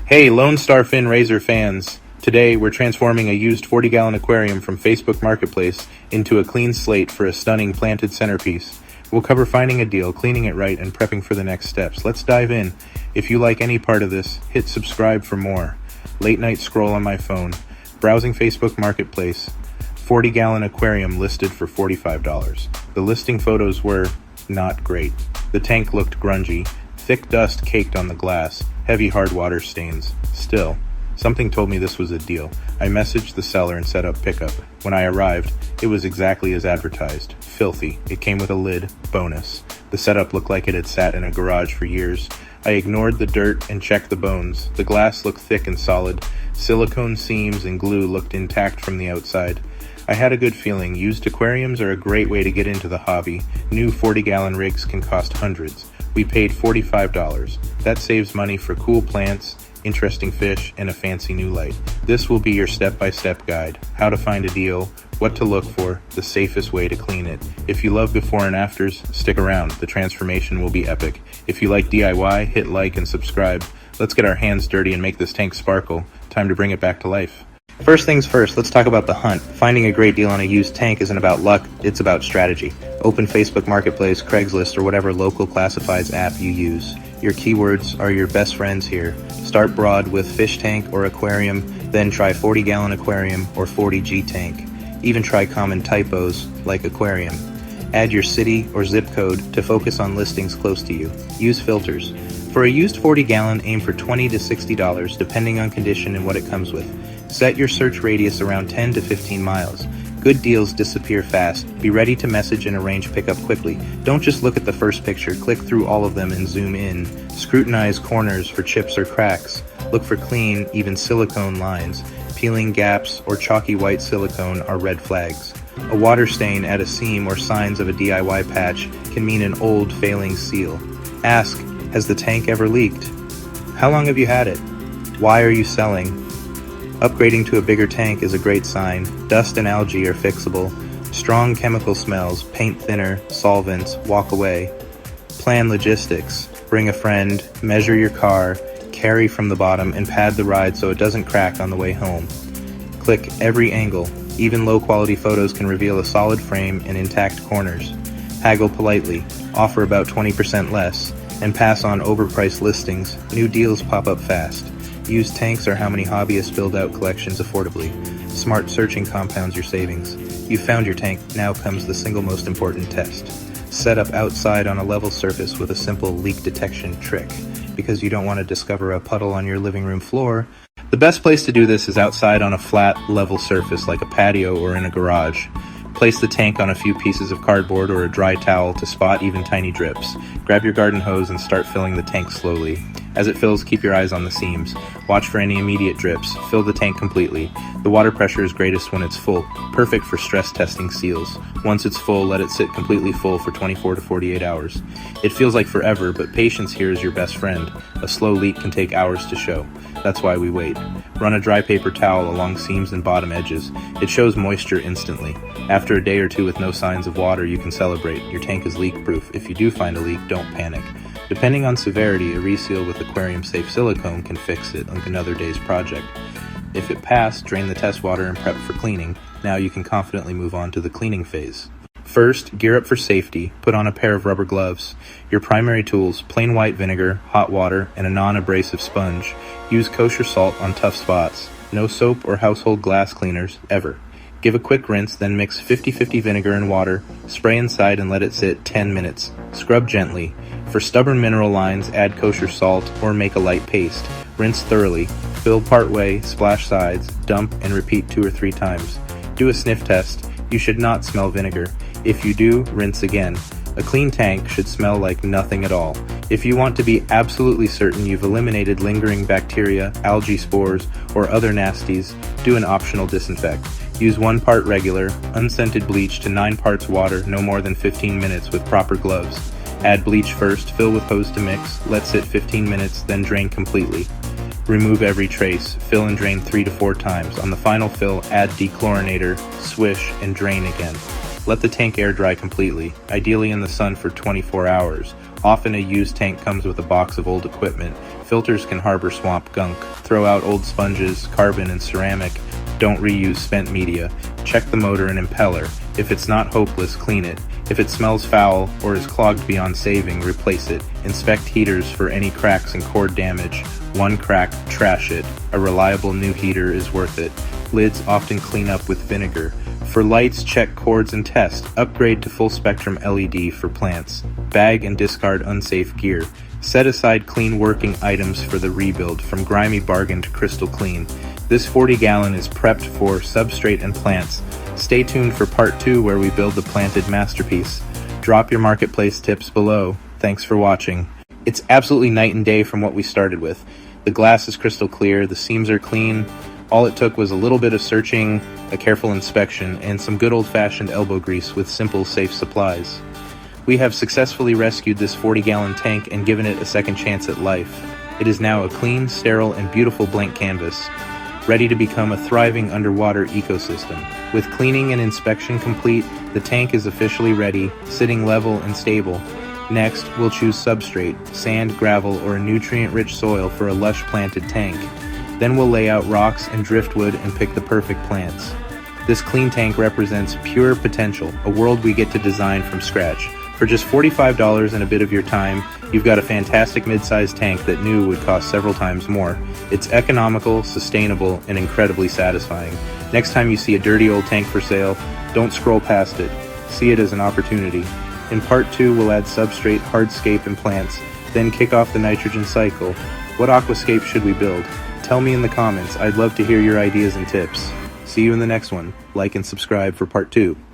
Hey, Lone Star Fin Razor fans! Today, we're transforming a used 40-gallon aquarium from Facebook Marketplace into a clean slate for a stunning planted centerpiece. We'll cover finding a deal, cleaning it right, and prepping for the next steps. Let's dive in. If you like any part of this, hit subscribe for more. Late night scroll on my phone. Browsing Facebook Marketplace. 40-gallon aquarium listed for $45. The listing photos were not great. The tank looked grungy. Thick dust caked on the glass. Heavy hard water stains. Still, something told me this was a deal. I messaged the seller and set up pickup. When I arrived, it was exactly as advertised. Filthy. It came with a lid. Bonus. The setup looked like it had sat in a garage for years. I ignored the dirt and checked the bones. The glass looked thick and solid. Silicone seams and glue looked intact from the outside. I had a good feeling. Used aquariums are a great way to get into the hobby. New 40-gallon rigs can cost hundreds. We paid $45. That saves money for cool plants, interesting fish, and a fancy new light. This will be your step-by-step guide. How to find a deal, what to look for, the safest way to clean it. If you love before and afters, stick around. The transformation will be epic. If you like DIY, hit like and subscribe. Let's get our hands dirty and make this tank sparkle. Time to bring it back to life. First things first, let's talk about the hunt. Finding a great deal on a used tank isn't about luck, it's about strategy. Open Facebook Marketplace, Craigslist, or whatever local classifieds app you use. Your keywords are your best friends here. Start broad with fish tank or aquarium, then try 40-gallon aquarium or 40G tank. Even try common typos like aquarium. Add your city or zip code to focus on listings close to you. Use filters. For a used 40-gallon, aim for $20 to $60 depending on condition and what it comes with. Set your search radius around 10 to 15 miles. Good deals disappear fast. Be ready to message and arrange pickup quickly. Don't just look at the first picture, click through all of them and zoom in. Scrutinize corners for chips or cracks. Look for clean, even silicone lines. Peeling gaps or chalky white silicone are red flags. A water stain at a seam or signs of a DIY patch can mean an old, failing seal. Ask, has the tank ever leaked? How long have you had it? Why are you selling? Upgrading to a bigger tank is a great sign. Dust and algae are fixable. Strong chemical smells, paint thinner, solvents, walk away. Plan logistics. Bring a friend, measure your car, carry from the bottom, and pad the ride so it doesn't crack on the way home. Click every angle. Even low-quality photos can reveal a solid frame and intact corners. Haggle politely. Offer about 20% less. And pass on overpriced listings. New deals pop up fast. Used tanks are how many hobbyists build out collections affordably. Smart searching compounds your savings. You found your tank, now comes the single most important test. Set up outside on a level surface with a simple leak detection trick. Because you don't want to discover a puddle on your living room floor, the best place to do this is outside on a flat, level surface like a patio or in a garage. Place the tank on a few pieces of cardboard or a dry towel to spot even tiny drips. Grab your garden hose and start filling the tank slowly. As it fills, keep your eyes on the seams. Watch for any immediate drips. Fill the tank completely. The water pressure is greatest when it's full, perfect for stress testing seals. Once it's full, let it sit completely full for 24 to 48 hours. It feels like forever, but patience here is your best friend. A slow leak can take hours to show. That's why we wait. Run a dry paper towel along seams and bottom edges. It shows moisture instantly. After a day or two with no signs of water, you can celebrate. Your tank is leak-proof. If you do find a leak, don't panic. Depending on severity, a reseal with aquarium-safe silicone can fix it like another day's project. If it passed, drain the test water and prep for cleaning. Now you can confidently move on to the cleaning phase. First, gear up for safety. Put on a pair of rubber gloves. Your primary tools, plain white vinegar, hot water, and a non-abrasive sponge. Use kosher salt on tough spots. No soap or household glass cleaners, ever. Give a quick rinse, then mix 50-50 vinegar and water. Spray inside and let it sit 10 minutes. Scrub gently. For stubborn mineral lines, add kosher salt or make a light paste. Rinse thoroughly. Fill part way, splash sides, dump, and repeat 2 or 3 times. Do a sniff test. You should not smell vinegar. If you do, rinse again. A clean tank should smell like nothing at all. If you want to be absolutely certain you've eliminated lingering bacteria, algae spores, or other nasties, do an optional disinfect. Use 1 part regular, unscented bleach to 9 parts water no more than 15 minutes with proper gloves. Add bleach first, fill with hose to mix, let sit 15 minutes, then drain completely. Remove every trace, fill and drain 3 to 4 times. On the final fill, add dechlorinator, swish, and drain again. Let the tank air dry completely, ideally in the sun for 24 hours, Often a used tank comes with a box of old equipment. Filters can harbor swamp gunk. Throw out old sponges, carbon, and ceramic. Don't reuse spent media. Check the motor and impeller. If it's not hopeless, clean it. If it smells foul or is clogged beyond saving, replace it. Inspect heaters for any cracks and cord damage. One crack, trash it. A reliable new heater is worth it. Lids often clean up with vinegar. For lights, check cords and test. Upgrade to full spectrum LED for plants. Bag and discard unsafe gear. Set aside clean working items for the rebuild, from grimy bargain to crystal clean. This 40-gallon is prepped for substrate and plants. Stay tuned for part 2 where we build the planted masterpiece. Drop your marketplace tips below. Thanks for watching. It's absolutely night and day from what we started with. The glass is crystal clear, the seams are clean. All it took was a little bit of searching, a careful inspection, and some good old-fashioned elbow grease with simple, safe supplies. We have successfully rescued this 40-gallon tank and given it a second chance at life. It is now a clean, sterile, and beautiful blank canvas, ready to become a thriving underwater ecosystem. With cleaning and inspection complete, the tank is officially ready, sitting level and stable. Next, we'll choose substrate, sand, gravel, or a nutrient-rich soil for a lush planted tank. Then we'll lay out rocks and driftwood and pick the perfect plants. This clean tank represents pure potential, a world we get to design from scratch. For just $45 and a bit of your time, you've got a fantastic mid-sized tank that new would cost several times more. It's economical, sustainable, and incredibly satisfying. Next time you see a dirty old tank for sale, don't scroll past it. See it as an opportunity. In part 2, we'll add substrate, hardscape, and plants, then kick off the nitrogen cycle. What aquascape should we build? Tell me in the comments. I'd love to hear your ideas and tips. See you in the next one. Like and subscribe for part 2.